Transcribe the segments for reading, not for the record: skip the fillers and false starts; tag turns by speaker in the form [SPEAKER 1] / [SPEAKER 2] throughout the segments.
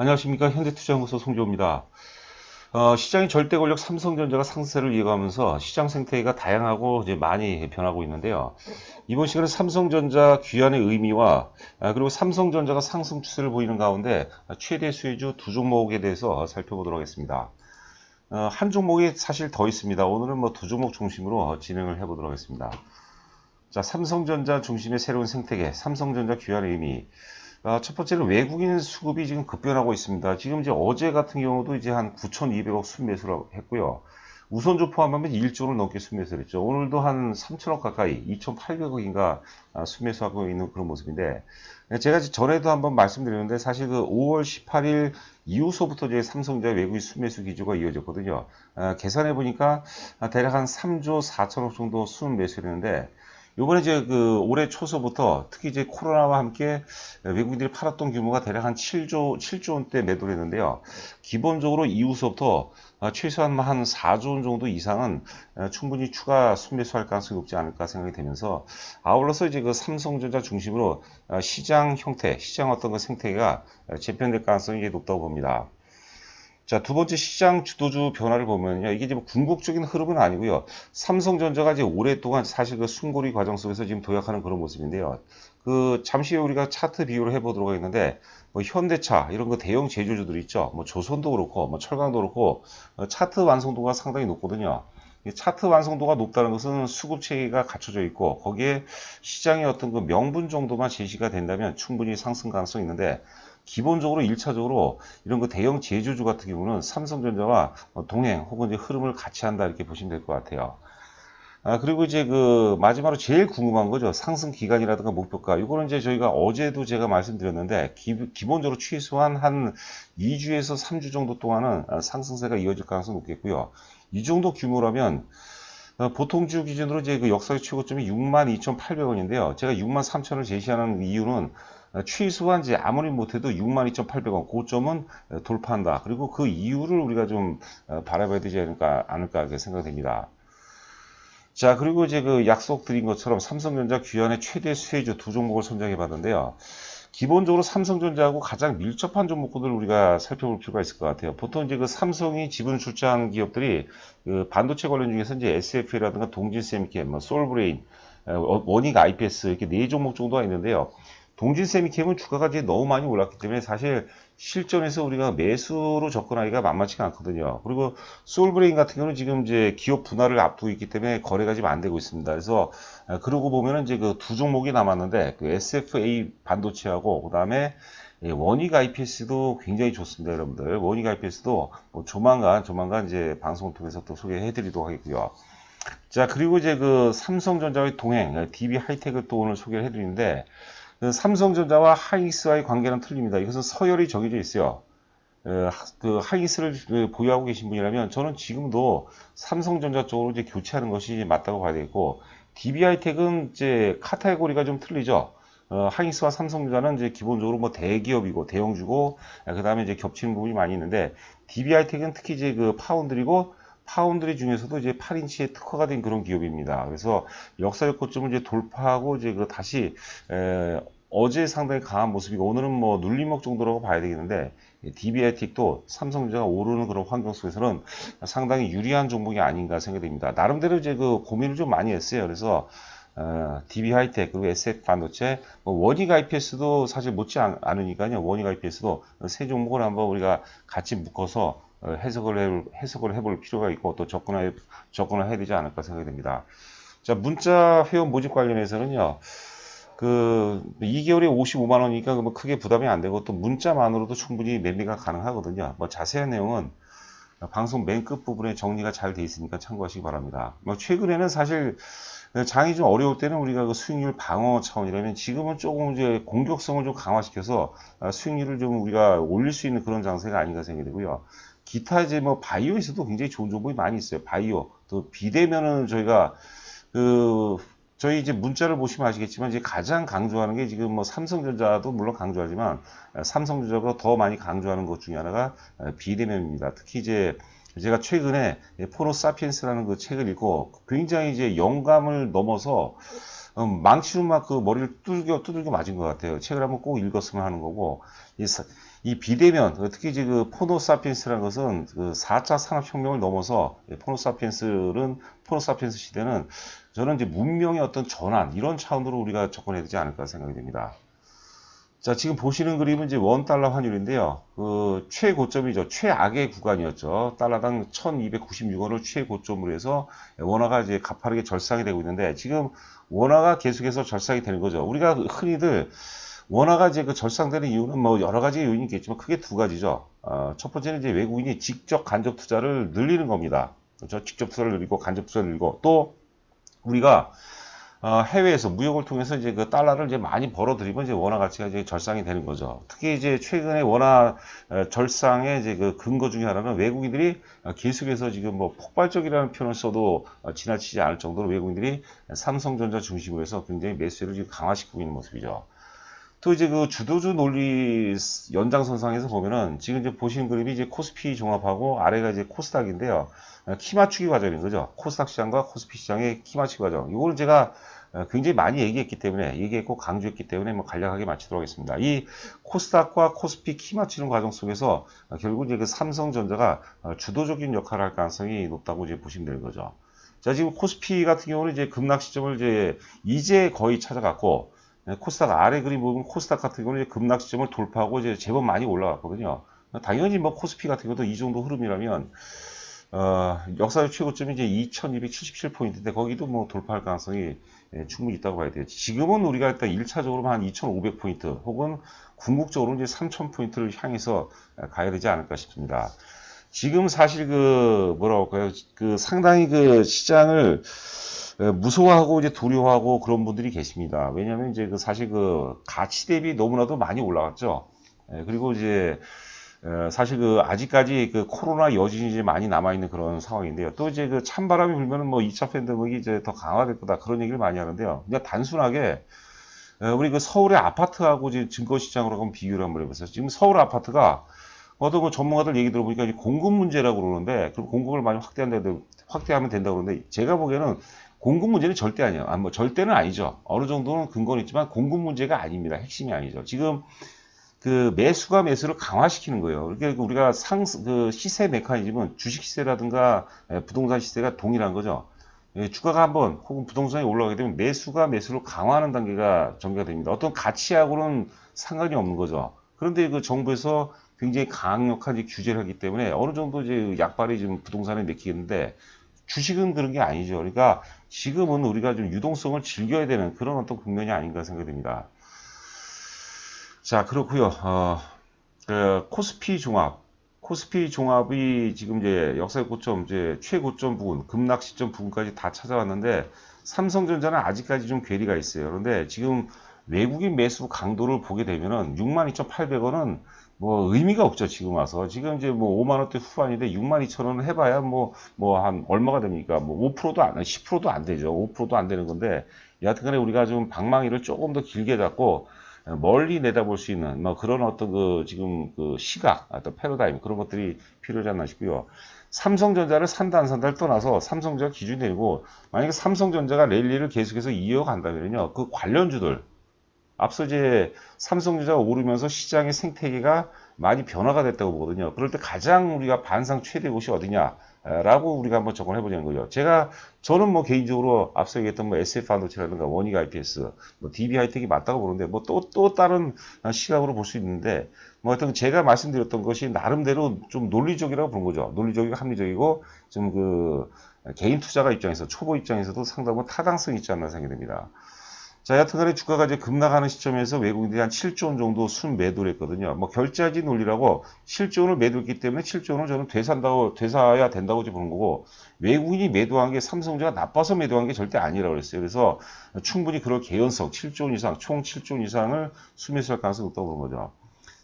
[SPEAKER 1] 안녕하십니까. 현대투자연구소 송조입니다. 시장의 절대 권력 삼성전자가 상세를 이어가면서 시장 생태계가 다양하고 이제 많이 변하고 있는데요. 이번 시간에 삼성전자 귀환의 의미와 그리고 삼성전자가 상승 추세를 보이는 가운데 최대 수혜주 두 종목에 대해서 살펴보도록 하겠습니다. 한 종목이 사실 더 있습니다. 오늘은 뭐 두 종목 중심으로 진행을 해보도록 하겠습니다. 자, 삼성전자 중심의 새로운 생태계, 삼성전자 귀환의 의미. 첫 번째는 외국인 수급이 지금 급변하고 있습니다. 지금 이제 어제 같은 경우도 이제 한 9,200억 순매수를 했고요. 우선주 포함하면 1조를 넘게 순매수를 했죠. 오늘도 한 3천억 가까이, 2,800억인가 순매수하고 있는 그런 모습인데, 제가 전에도 한번 말씀드렸는데, 사실 그 5월 18일 이후서부터 이제 삼성전자 외국인 순매수 기조가 이어졌거든요. 계산해 보니까 대략 한 3조 4천억 정도 순매수를 했는데, 요번에 이제 그 올해 초서부터 특히 이제 코로나와 함께 외국인들이 팔았던 규모가 대략 한 7조 원대 매도를 했는데요. 기본적으로 이후서부터 최소한 한 4조 원 정도 이상은 충분히 추가 순매수할 가능성이 높지 않을까 생각이 되면서 아울러서 이제 그 삼성전자 중심으로 시장 형태, 시장 어떤 그 생태계가 재편될 가능성이 높다고 봅니다. 자, 두 번째 시장 주도주 변화를 보면요. 이게 지금 궁극적인 흐름은 아니고요. 삼성전자가 이제 오랫동안 사실 그 숨고리 과정 속에서 지금 도약하는 그런 모습인데요. 잠시 후에 우리가 차트 비교를 해보도록 하겠는데, 뭐 현대차, 이런 거 대형 제조주들 있죠. 뭐 조선도 그렇고, 뭐 철강도 그렇고, 차트 완성도가 상당히 높거든요. 이 차트 완성도가 높다는 것은 수급 체계가 갖춰져 있고, 거기에 시장의 어떤 그 명분 정도만 제시가 된다면 충분히 상승 가능성이 있는데, 기본적으로 1차적으로 이런 그 대형 제조주 같은 경우는 삼성전자와 동행 혹은 이제 흐름을 같이 한다 이렇게 보시면 될 것 같아요. 그리고 이제 그 마지막으로 제일 궁금한 거죠. 상승 기간이라든가 목표가. 이거는 이제 저희가 어제도 제가 말씀드렸는데 기본적으로 최소한 한 2주에서 3주 정도 동안은 상승세가 이어질 가능성이 높겠고요. 이 정도 규모라면 보통 주 기준으로 이제 그 역사의 최고점이 62,800원인데요. 제가 63,000원을 제시하는 이유는 최소한 이제 아무리 못해도 62,800원 고점은 돌파한다. 그리고 그 이유를 우리가 좀 바라봐야 되지 않을까 생각됩니다. 자, 그리고 이제 그 약속드린 것처럼 삼성전자 귀환의 최대 수혜주 두 종목을 선정해 봤는데요. 기본적으로 삼성전자하고 가장 밀접한 종목군을 우리가 살펴볼 필요가 있을 것 같아요. 보통 이제 그 삼성이 지분 출자한 기업들이 그 반도체 관련 중에서 이제 SFA라든가 동진세미캠, 뭐 솔브레인, 원익 IPS 이렇게 네 종목 정도가 있는데요. 동진세미캠은 주가가 이제 너무 많이 올랐기 때문에 사실 실전에서 우리가 매수로 접근하기가 만만치가 않거든요. 그리고 솔브레인 같은 경우는 지금 이제 기업 분할을 앞두고 있기 때문에 거래가 지금 안 되고 있습니다. 그래서 그러고 보면은 이제 그 두 종목이 남았는데 그 SFA 반도체하고 그다음에 원익 IPS도 굉장히 좋습니다, 여러분들. 원익 IPS도 뭐 조만간 이제 방송을 통해서 또 소개해 드리도록 하겠고요. 자, 그리고 이제 그 삼성전자의 동행, DB 하이텍을 또 오늘 소개를 해 드리는데 그 삼성전자와 하이닉스와의 관계는 틀립니다. 이것은 서열이 정해져 있어요. 그 하이닉스를 보유하고 계신 분이라면 저는 지금도 삼성전자 쪽으로 이제 교체하는 것이 맞다고 봐야 되겠고 DB하이텍은 이제 카테고리가 좀 틀리죠. 하이닉스와 삼성전자는 이제 기본적으로 뭐 대기업이고 대형주고 그 다음에 이제 겹치는 부분이 많이 있는데 DB하이텍은 특히 이제 그 파운드리고 파운드리 중에서도 이제 8인치에 특화가 된 그런 기업입니다. 그래서 역사적 고점을 이제 돌파하고 이제 그 다시 어제 상당히 강한 모습이고 오늘은 뭐 눌림목 정도라고 봐야 되겠는데 DB하이텍도 삼성전자가 오르는 그런 환경 속에서는 상당히 유리한 종목이 아닌가 생각됩니다. 나름대로 이제 그 고민을 좀 많이 했어요. 그래서 DB하이텍 그리고 SF 반도체, 뭐 원익 IPS도 사실 못지 않으니까요. 원익 IPS도 세 종목을 한번 우리가 같이 묶어서 해석을 해볼 필요가 있고 또 접근을 해야 되지 않을까 생각이 됩니다. 자, 문자 회원 모집 관련해서는요. 그 2개월에 55만 원이니까 뭐 크게 부담이 안 되고 또 문자만으로도 충분히 매매가 가능하거든요. 뭐 자세한 내용은 방송 맨 끝 부분에 정리가 잘 돼 있으니까 참고하시기 바랍니다. 뭐 최근에는 사실 장이 좀 어려울 때는 우리가 그 수익률 방어 차원이라면 지금은 조금 이제 공격성을 좀 강화시켜서 수익률을 좀 우리가 올릴 수 있는 그런 장세가 아닌가 생각이 되고요. 기타 이제 뭐 바이오에서도 굉장히 좋은 종목이 많이 있어요. 바이오 또 비대면은 저희가 저희 이제 문자를 보시면 아시겠지만 이제 가장 강조하는 게 지금 뭐 삼성전자도 물론 강조하지만 삼성전자가 더 많이 강조하는 것 중에 하나가 비대면입니다. 특히 이제 제가 최근에 포노사피엔스라는 그 책을 읽고 굉장히 이제 영감을 넘어서 망치로 막 그 머리를 두들겨 맞은 것 같아요. 책을 한번 꼭 읽었으면 하는 거고 이 비대면, 특히 이제 그 포노사피엔스라는 것은 그 4차 산업혁명을 넘어서 포노사피엔스 시대는 저는 이제 문명의 어떤 전환, 이런 차원으로 우리가 접근해야 되지 않을까 생각이 됩니다. 자, 지금 보시는 그림은 이제 원달러 환율인데요. 그 최고점이죠. 최악의 구간이었죠. 달러당 1296원을 최고점으로 해서 원화가 이제 가파르게 절상이 되고 있는데, 지금 원화가 계속해서 절상이 되는 거죠. 우리가 흔히들 원화가 이제 그 절상되는 이유는 뭐 여러 가지 요인이 있겠지만 크게 두 가지죠. 첫 번째는 이제 외국인이 직접 간접 투자를 늘리는 겁니다. 그렇죠? 직접 투자를 늘리고 간접 투자를 늘리고, 또 우리가 해외에서 무역을 통해서 이제 그 달러를 이제 많이 벌어들이면 이제 원화 가치가 이제 절상이 되는 거죠. 특히 이제 최근에 원화 절상의 이제 그 근거 중에 하나는 외국인들이 계속해서 지금 뭐 폭발적이라는 표현을 써도 지나치지 않을 정도로 외국인들이 삼성전자 중심으로 해서 굉장히 매수를 지금 강화시키고 있는 모습이죠. 또 이제 그 주도주 논리 연장선상에서 보면은 지금 이제 보시는 그림이 이제 코스피 종합하고 아래가 이제 코스닥인데요. 키 맞추기 과정인 거죠. 코스닥 시장과 코스피 시장의 키 맞추기 과정. 이거는 제가 굉장히 많이 얘기했고 강조했기 때문에 뭐 간략하게 마치도록 하겠습니다. 이 코스닥과 코스피 키 맞추는 과정 속에서 결국 이제 그 삼성전자가 주도적인 역할을 할 가능성이 높다고 이제 보시면 되는 거죠. 자, 지금 코스피 같은 경우는 이제 급락 시점을 이제 거의 찾아갔고, 코스닥 아래 그림 보면 코스닥 같은 경우는 이제 급락 시점을 돌파하고 이제 제법 많이 올라갔거든요. 당연히 뭐 코스피 같은 경우도 이 정도 흐름이라면 역사적 최고점이 이제 2277포인트인데 거기도 뭐 돌파할 가능성이 충분히 있다고 봐야 돼요. 지금은 우리가 일단 1차적으로 한 2500포인트 혹은 궁극적으로 이제 3000포인트를 향해서 가야 되지 않을까 싶습니다. 지금 사실 뭐라고 할까요? 상당히 시장을 무서워하고 이제 두려워하고 그런 분들이 계십니다. 왜냐하면 이제 사실 가치 대비 너무나도 많이 올라갔죠. 그리고 이제 사실 아직까지 코로나 여진이 이제 많이 남아있는 그런 상황인데요. 또 이제 찬바람이 불면은 뭐 2차 팬데믹이 이제 더 강화될 거다 그런 얘기를 많이 하는데요. 그냥 단순하게 우리 서울의 아파트하고 이제 증권시장으로 한번 비교를 한번 해보세요. 지금 서울 아파트가 어떤 전문가들 얘기 들어보니까 이제 공급 문제라고 그러는데, 그럼 공급을 많이 확대하면 된다고 그러는데, 제가 보기에는 공급 문제는 절대 아니에요. 뭐 절대는 아니죠. 어느 정도는 근거는 있지만 공급 문제가 아닙니다. 핵심이 아니죠. 지금 매수가 매수를 강화시키는 거예요. 그러니까 우리가 시세 메커니즘은 주식 시세라든가 부동산 시세가 동일한 거죠. 주가가 한번 혹은 부동산이 올라가게 되면 매수가 매수를 강화하는 단계가 전개가 됩니다. 어떤 가치하고는 상관이 없는 거죠. 그런데 정부에서 굉장히 강력한 규제를 하기 때문에 어느 정도 이제 약발이 지금 부동산에 맥히겠는데, 주식은 그런 게 아니죠. 그러니까 지금은 우리가 좀 유동성을 즐겨야 되는 그런 어떤 국면이 아닌가 생각이 됩니다. 자, 그렇고요. 코스피 종합이 지금 이제 역사의 고점, 이제 최고점 부분, 급락 시점 부분까지 다 찾아왔는데, 삼성전자는 아직까지 좀 괴리가 있어요. 그런데 지금 외국인 매수 강도를 보게 되면은 62,800원은 뭐 의미가 없죠. 지금 와서. 지금 이제 뭐 5만원대 후반인데 62,000원을 해봐야 한 얼마가 됩니까? 뭐 5%도 안, 10%도 안 되죠. 5%도 안 되는 건데, 여하튼간에 우리가 좀 방망이를 조금 더 길게 잡고 멀리 내다볼 수 있는 뭐 그런 어떤 지금 시각, 어떤 패러다임, 그런 것들이 필요하지 않나 싶고요. 삼성전자를 산다 안 산다를 떠나서 삼성전자 기준이 되고, 만약에 삼성전자가 랠리를 계속해서 이어간다면요, 그 관련주들, 앞서 이제 삼성전자가 오르면서 시장의 생태계가 많이 변화가 됐다고 보거든요. 그럴 때 가장 우리가 반상 최대 곳이 어디냐라고 우리가 한번 접근해 보자는 거죠. 저는 뭐 개인적으로 앞서 얘기했던 뭐 SF 반도체라든가 원익 IPS, 뭐 DB 하이텍이 맞다고 보는데, 뭐 또 다른 시각으로 볼 수 있는데, 뭐 하여튼 제가 말씀드렸던 것이 나름대로 좀 논리적이라고 보는 거죠. 논리적이고 합리적이고 좀 개인 투자가 입장에서, 초보 입장에서도 상당히 타당성이 있지 않나 생각이 됩니다. 자, 여튼간에 주가가 이제 급락하는 시점에서 외국인들이 한 7조 원 정도 순매도를 했거든요. 뭐 결제하지 논리라고 7조 원을 매도했기 때문에 7조 원을 저는 되사야 된다고 보는 거고, 외국인이 매도한 게 삼성전자가 나빠서 매도한 게 절대 아니라고 그랬어요. 그래서 충분히 그럴 개연성 7조 원 이상, 총 7조 원 이상을 순매수할 가능성이 높다고 보는 거죠.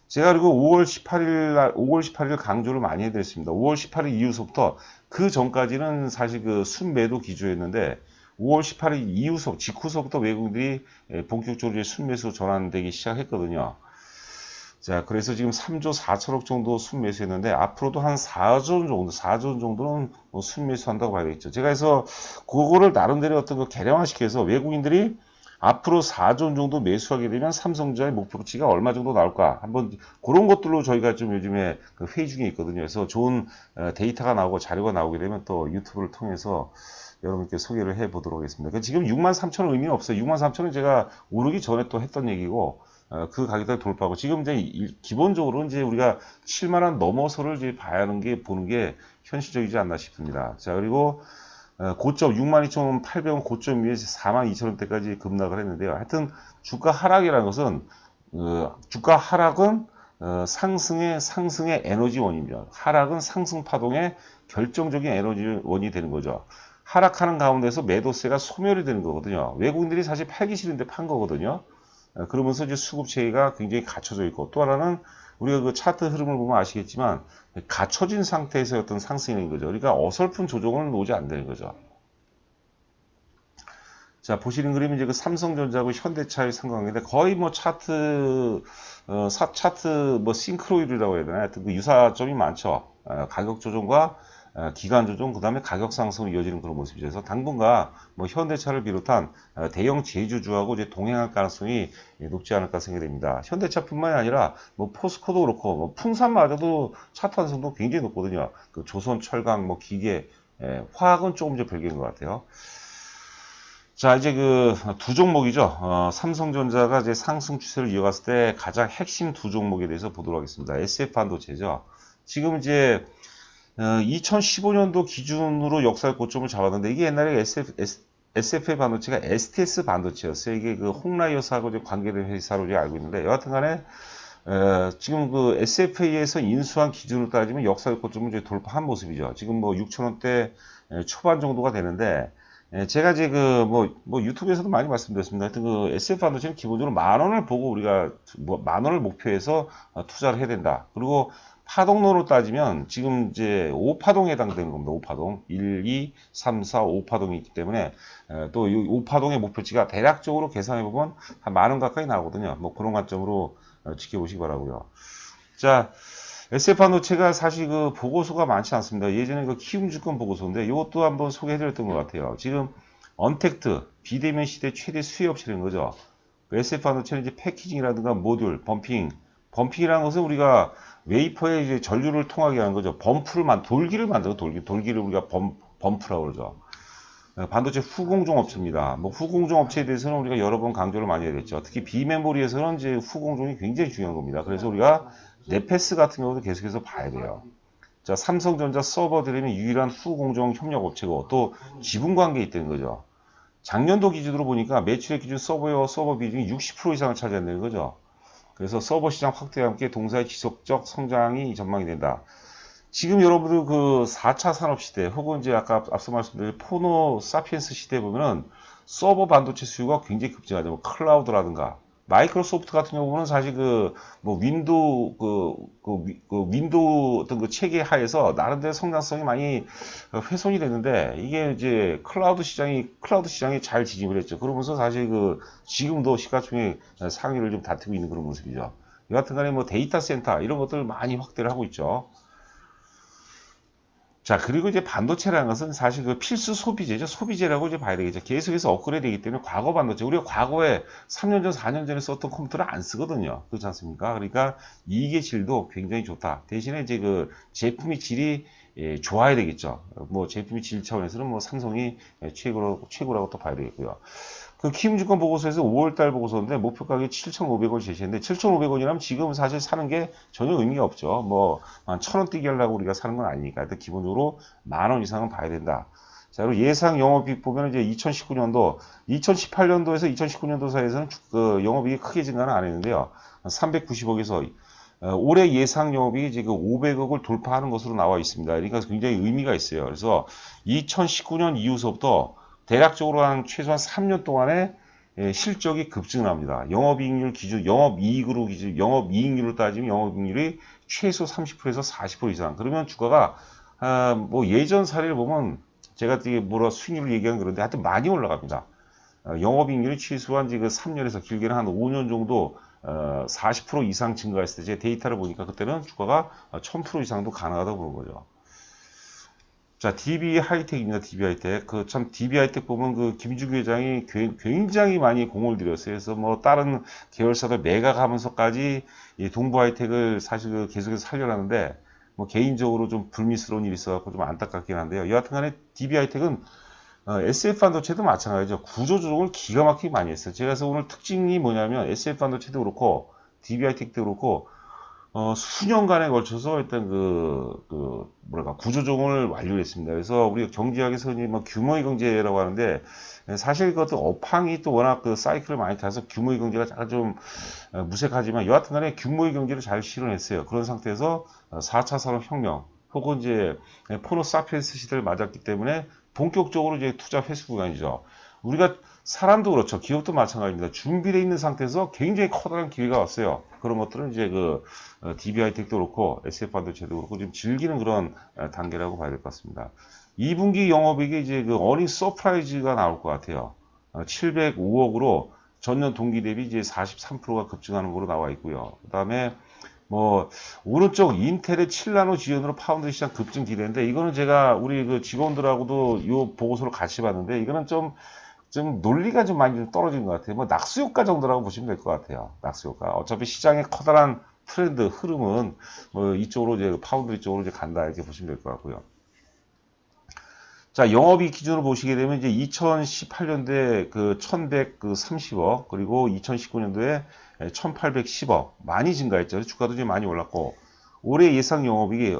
[SPEAKER 1] 제가 그리고 5월 18일 강조를 많이 해드렸습니다. 5월 18일 이후부터 그 전까지는 사실 순매도 기조였는데, 5월 18일 직후서부터 외국인들이 본격적으로 순매수 전환되기 시작했거든요. 자, 그래서 지금 3조 4천억 정도 순매수했는데, 앞으로도 한 4조 정도는 순매수한다고 봐야 되겠죠. 제가 그래서 그거를 나름대로 어떤 개량화시켜서 외국인들이 앞으로 4조 정도 매수하게 되면 삼성전자의 목표치가 얼마 정도 나올까? 한번 그런 것들로 저희가 좀 요즘에 그 회의 중에 있거든요. 그래서 좋은 데이터가 나오고 자료가 나오게 되면 또 유튜브를 통해서 여러분께 소개를 해 보도록 하겠습니다. 그러니까 지금 63,000원 의미는 없어요. 63,000원 제가 오르기 전에 또 했던 얘기고, 그 가격대 돌파하고, 지금 이제 기본적으로 이제 우리가 7만원 넘어서를 이제 봐야 하는 게, 보는 게 현실적이지 않나 싶습니다. 자, 그리고 고점 62,800원 고점 위에 42,000원대까지 급락을 했는데요. 하여튼 주가 하락이라는 것은 주가 하락은 상승의 에너지원입니다. 하락은 상승 파동의 결정적인 에너지원이 되는 거죠. 하락하는 가운데서 매도세가 소멸이 되는 거거든요. 외국인들이 사실 팔기 싫은데 판 거거든요. 그러면서 이제 수급 체계가 굉장히 갖춰져 있고, 또 하나는 우리가 그 차트 흐름을 보면 아시겠지만 갖춰진 상태에서 어떤 상승인 거죠. 그러니까 어설픈 조정은 오지 않는 거죠. 자, 보시는 그림은 이제 그 삼성전자하고 현대차의 상관관계인데, 거의 뭐 차트 뭐 싱크로율이라고 해야 되나? 하여튼 그 유사점이 많죠. 가격 조정과 기간 조정, 그 다음에 가격 상승으로 이어지는 그런 모습이죠. 그래서 당분간 뭐 현대차를 비롯한 대형 제주주하고 이제 동행할 가능성이 높지 않을까 생각이 됩니다. 현대차뿐만이 아니라 뭐 포스코도 그렇고, 뭐 풍산마저도 차트 환승도 굉장히 높거든요. 그 조선, 철강, 뭐 기계, 화학은 조금 이제 별개인 것 같아요. 자, 이제 그 두 종목이죠. 삼성전자가 이제 상승 추세를 이어갔을 때 가장 핵심 두 종목에 대해서 보도록 하겠습니다. SF 반도체죠. 지금 이제 2015년도 기준으로 역사의 고점을 잡았는데, 이게 옛날에 SF 반도체가 STS 반도체였어요. 이게 그 홍라이어스하고 관계된 회사로 알고 있는데, 여하튼 간에 지금 그 SFA에서 인수한 기준으로 따지면 역사의 고점을 이제 돌파한 모습이죠. 지금 뭐 6,000원대 초반 정도가 되는데, 제가 이제 그 뭐 유튜브에서도 많이 말씀드렸습니다. 하여튼 그 SF 반도체는 기본적으로 10,000원을 보고 우리가 뭐 10,000원을 목표해서 투자를 해야 된다. 그리고 파동론으로 따지면 지금 이제 5파동에 해당되는 겁니다. 5파동. 1, 2, 3, 4, 5파동이 있기 때문에 또 이 5파동의 목표치가 대략적으로 계산해 보면 한 10,000원 가까이 나오거든요. 뭐 그런 관점으로 지켜보시기 바라고요. 자, SF 반도체가 사실 그 보고서가 많지 않습니다. 예전에 그 키움증권 보고서인데 이것도 한번 소개해드렸던 것 같아요. 지금 언택트 비대면 시대 최대 수혜 업체인 거죠. SF 반도체는 이제 패키징이라든가 모듈, 범핑이라는 것은 우리가 웨이퍼에 이제 전류를 통하게 하는 거죠. 돌기를 만들어 돌기를 우리가 범프라고 그러죠. 반도체 후공정 업체입니다. 뭐 후공정 업체에 대해서는 우리가 여러 번 강조를 많이 해야겠죠. 특히 비메모리에서는 이제 후공정이 굉장히 중요한 겁니다. 그래서 우리가 네페스 같은 경우도 계속해서 봐야 돼요. 자, 삼성전자 서버드램이 유일한 후공정 협력 업체고 또 지분 관계에 있다는 거죠. 작년도 기준으로 보니까 매출액 기준 서버 비중이 60% 이상을 차지한다는 거죠. 그래서 서버 시장 확대와 함께 동사의 지속적 성장이 전망이 된다. 지금 여러분들 그 4차 산업 시대 혹은 이제 아까 앞서 말씀드린 포노 사피엔스 시대에 보면은 서버 반도체 수요가 굉장히 급증하죠. 뭐 클라우드라든가 마이크로소프트 같은 경우는 사실 그 뭐 윈도우 어떤 그 체계 하에서 나름대로 성장성이 많이 훼손이 됐는데, 이게 이제 클라우드 시장이 잘 진입을 했죠. 그러면서 사실 그 지금도 시가총액 상위를 좀 다투고 있는 그런 모습이죠. 여하튼간에 뭐 데이터 센터 이런 것들 많이 확대를 하고 있죠. 자, 그리고 이제 반도체라는 것은 사실 그 필수 소비재죠. 소비재라고 이제 봐야 되겠죠. 계속해서 업그레이드 되기 때문에 과거 반도체, 우리가 과거에 3년 전, 4년 전에 썼던 컴퓨터를 안 쓰거든요. 그렇지 않습니까? 그러니까 이게 질도 굉장히 좋다. 대신에 이제 그 제품의 질이 좋아야 되겠죠. 뭐 제품의 질 차원에서는 뭐 삼성이 최고라고 또 봐야 되겠고요. 그 키움증권 보고서에서 5월달 보고서인데 목표 가격이 7,500원 제시했는데, 7,500원이라면 지금 사실 사는 게 전혀 의미가 없죠. 뭐 한 1,000원 뛰기 하려고 우리가 사는 건 아니니까. 일단 기본적으로 10,000원 이상은 봐야 된다. 자, 그리고 예상 영업이익 보면 이제 2018년도에서 2019년도 사이에서는 그 영업이익이 크게 증가는 안 했는데요. 390억에서 올해 예상 영업이익이 지금 500억을 돌파하는 것으로 나와 있습니다. 그러니까 굉장히 의미가 있어요. 그래서 2019년 이후서부터 대략적으로 한 최소한 3년 동안에 실적이 급증을 합니다. 영업이익률 기준, 영업이익률로 따지면 영업이익률이 최소 30%에서 40% 이상. 그러면 주가가 뭐 예전 사례를 보면 제가 되게 수익률을 얘기하는 그런데 하여튼 많이 올라갑니다. 영업이익률이 최소한 지금 3년에서 길게는 한 5년 정도 40% 이상 증가했을 때 제 데이터를 보니까 그때는 주가가 1000% 이상도 가능하다고 보는 거죠. 자, DB 하이텍입니다. DB 하이텍. 그 참 DB 하이텍 보면 그 김주규 회장이 굉장히 많이 공을 들였어요. 그래서 뭐 다른 계열사들 매각하면서까지 이 동부 하이텍을 사실 그 계속해서 살려놨는데 뭐 개인적으로 좀 불미스러운 일이 있어갖고 좀 안타깝긴 한데요. 여하튼간에 DB 하이텍은 SF 반도체도 마찬가지죠. 구조 조정을 기가 막히게 많이 했어요. 제가 그래서 오늘 특징이 뭐냐면 SF 반도체도 그렇고 DB 하이텍도 그렇고 수년간에 걸쳐서 일단 뭐랄까, 구조조정을 완료했습니다. 그래서 우리가 경제학에서 흔히 뭐 규모의 경제라고 하는데, 사실 그것도 업황이 또 워낙 그 사이클을 많이 타서 규모의 경제가 약간 좀 무색하지만, 여하튼 간에 규모의 경제를 잘 실현했어요. 그런 상태에서 4차 산업혁명, 혹은 이제 포노 사피엔스 시대를 맞았기 때문에 본격적으로 이제 투자 회수 구간이죠. 우리가 사람도 그렇죠. 기업도 마찬가지입니다. 준비되어 있는 상태에서 굉장히 커다란 기회가 왔어요. 그런 것들은 이제 DB 하이텍도 그렇고 SF 반도체도 그렇고 지금 즐기는 그런 단계라고 봐야 될 것 같습니다. 2분기 영업이익이 이제 그 어닝 서프라이즈가 나올 것 같아요. 705억으로 전년 동기 대비 이제 43%가 급증하는 거로 나와 있고요. 그다음에 뭐 오른쪽 인텔의 7나노 지원으로 파운드 시장 급증 기대인데, 이거는 제가 우리 그 직원들하고도 이 보고서를 같이 봤는데, 이거는 좀 논리가 좀 많이 떨어진 것 같아요. 뭐 낙수효과 정도라고 보시면 될 것 같아요. 낙수효과. 어차피 시장의 커다란 트렌드 흐름은 뭐 이쪽으로 이제 파운드 쪽으로 이제 간다, 이렇게 보시면 될 것 같고요. 자, 영업이익 기준으로 보시게 되면 이제 2018년도에 그 1130억, 그리고 2019년도에 1810억 많이 증가했죠. 주가도 좀 많이 올랐고, 올해 예상 영업이익이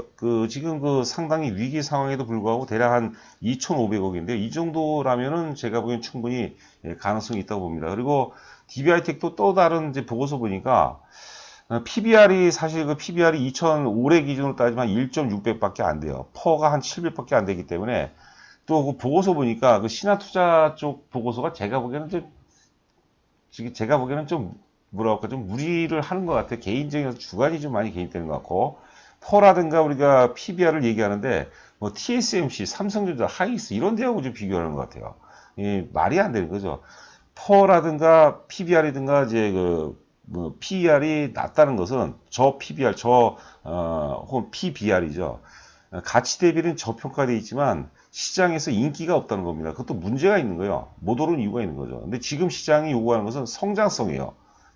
[SPEAKER 1] 지금 상당히 위기 상황에도 불구하고 대략 한 2,500억인데, 이 정도라면은 제가 보기엔 충분히 가능성이 있다고 봅니다. 그리고 DB하이텍도 또 다른 이제 보고서 보니까 PBR이 사실 PBR이 2005년 기준으로 따지면 1.600밖에 안 돼요. 퍼가 한 700밖에 안 되기 때문에, 또 그 보고서 보니까 그 신한투자 쪽 보고서가 제가 보기에는 좀 뭐라 할까, 좀 무리를 하는 것 같아요. 개인적인 주관이 좀 많이 개입되는 것 같고, 퍼라든가 우리가 PBR을 얘기하는데 뭐 TSMC, 삼성전자, 하이닉스 이런 데하고 좀 비교하는 것 같아요. 말이 안 되는 거죠. 퍼라든가 PBR이든가 이제 뭐 PER이 낮다는 것은 저 PBR, 혹은 PBR이죠. 가치 대비는 저평가되어 있지만 시장에서 인기가 없다는 겁니다. 그것도 문제가 있는 거예요. 못 오른 이유가 있는 거죠. 근데 지금 시장이 요구하는 것은 성장성이에요.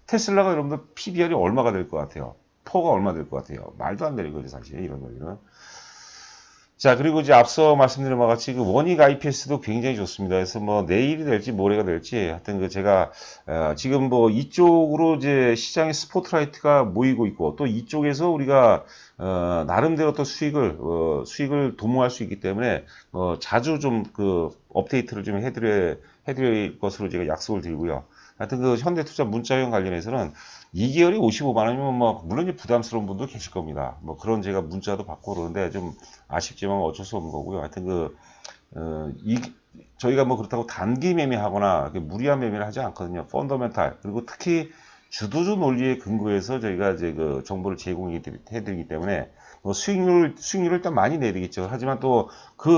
[SPEAKER 1] 테슬라가 여러분들 PBR이 얼마가 될 것 같아요? 퍼가 얼마 될 것 같아요? 말도 안 되는 거죠, 사실. 이런 거는. 자, 그리고 이제 앞서 말씀드린 바와 같이 원익 IPS도 굉장히 좋습니다. 그래서 뭐 내일이 될지 모레가 될지 하여튼 제가 지금 뭐 이쪽으로 이제 시장의 스포트라이트가 모이고 있고, 또 이쪽에서 우리가 나름대로 또 수익을 도모할 수 있기 때문에 자주 좀 업데이트를 좀 해드릴 것으로 제가 약속을 드리고요. 하여튼 현대투자 문자형 관련해서는 2개월이 55만 원이면 뭐 물론 이제 부담스러운 분도 계실 겁니다. 뭐 그런 제가 문자도 받고 그러는데 좀 아쉽지만 어쩔 수 없는 거고요. 하여튼 저희가 뭐 그렇다고 단기 매매하거나 무리한 매매를 하지 않거든요. 펀더멘탈, 그리고 특히 주도주 논리에 근거해서 저희가 이제 정보를 제공해 드리기 때문에 수익률을 일단 많이 내야 되겠죠. 하지만 또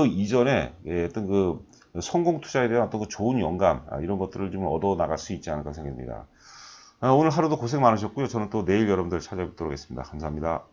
[SPEAKER 1] 이전에 어떤 성공 투자에 대한 어떤 좋은 영감, 이런 것들을 좀 얻어 나갈 수 있지 않을까 생각합니다. 오늘 하루도 고생 많으셨고요. 저는 또 내일 여러분들 찾아뵙도록 하겠습니다. 감사합니다.